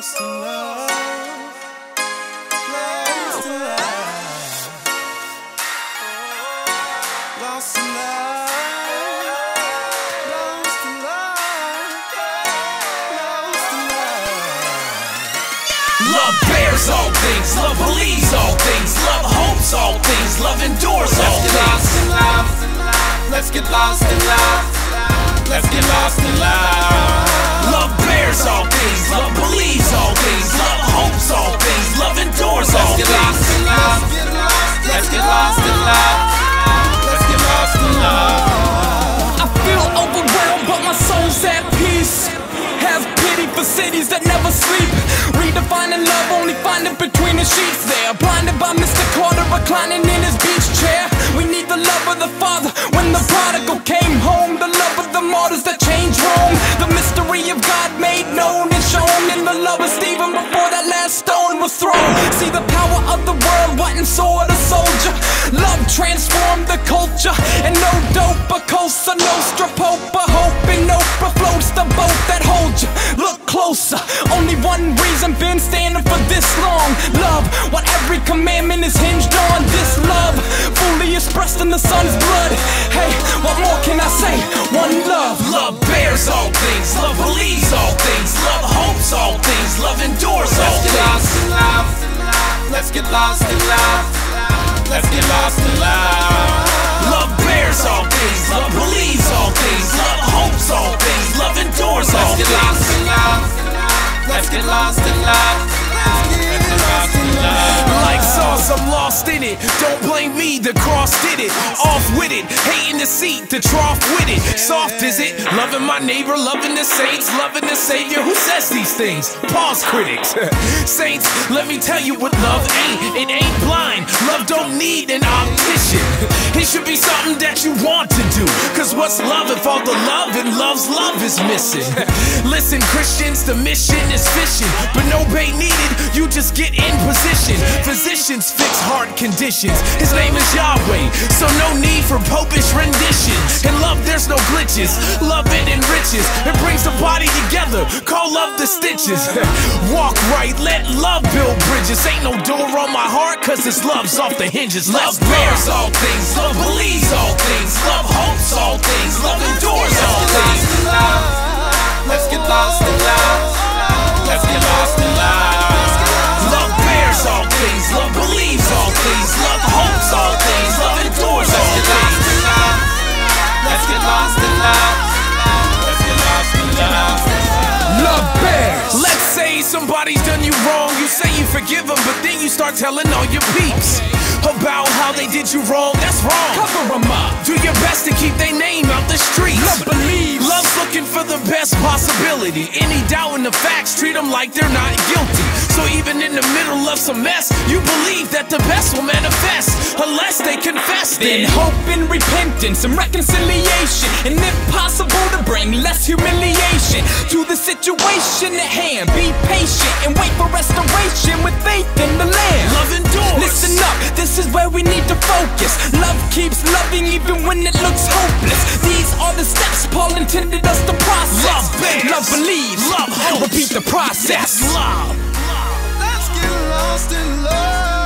Lost in love, lost in love, lost in love, lost in love, lost in love. Love bears all things, love believes all things, love hopes all things, love endures all things. Let's get lost in love, let's get lost in love. Love bears all things, love believes all things, love hopes all things, love endures all things. Let's get lost in love, let's get lost in love. I feel overwhelmed, but my soul's at peace. Have pity for cities that never sleep. Redefining love, only find it between the sheets. There, blinded by Mr. Carter, reclining in his beach chair. We need the love of the Father when the prodigal came home. The love of the martyrs that changed Rome. The mystery of God made known and shown in the love of Stephen before that last stone was thrown. See the power of the world, what and sword a soldier. Love transformed the culture, and no dope, a Cosa Nostra, Pope, a hope, and Oprah floats the boat that holds you. Look closer, only one reason been standing for this long. Love, what every commandment is hinged on. This love, fully expressed in the Son's blood. Hey, what more can I say? One love. Love bears all things, love believes all things, love hopes all things, love endures all things. Let's get lost in love, let's get lost in love. Love bears all things, love believes all things, love hopes all things, love endures all Let's get things. lost in love, let's get lost in love, let's get lost in love. Like sauce, I'm lost in it. Don't blame me, the cross did it. Off with it, hating the seat, the trough with it. Soft is it, loving my neighbor, loving the saints, loving the Savior. Who says these things? Pause, critics. Saints, let me tell you what love ain't. It ain't blind. Love don't need an optician. It should be something that you want to do. Cause what's love if all the love and love's love is missing? Listen, Christians, the mission is fishing, but no bait needed. You just get in position. Physicians fix heart conditions. His name is Yahweh, so no need for popish renditions. In love, there's no glitches. Love it enriches. It brings the body together. Call love the stitches. Walk right, let love build bridges. Ain't no door on my heart, cause this love's off the hinges. Love bears all things, love believes all things, love hopes all things, love endures all things. Let's get lost in love, let's get lost in love. Love bears all things, love believes all things, love hopes all things, love endures all things. Let's get lost in love, let's get lost in love. Love bears. Let's say somebody's done you wrong. You say you forgive them, but then you start telling all your peeps about how they did you wrong. That's wrong. Cover them up. Do your best to keep their name out the streets. Love believes. Love's looking for the best possibility. Any doubt in the facts, treat them like they're not guilty. So even in the middle of some mess, you believe that the best will manifest, unless they confess. Then hope and repentance and reconciliation, and if possible to bring less humiliation to the situation at hand. Be patient and wait for restoration with faith in the land. Love endures. Listen up, this is where we need to focus. Love keeps loving even when it looks hopeless. These are the steps Paul intended us to process. Love bears. Love believes. Love hopes. Repeat the process. Yes, love. Let's get lost in love.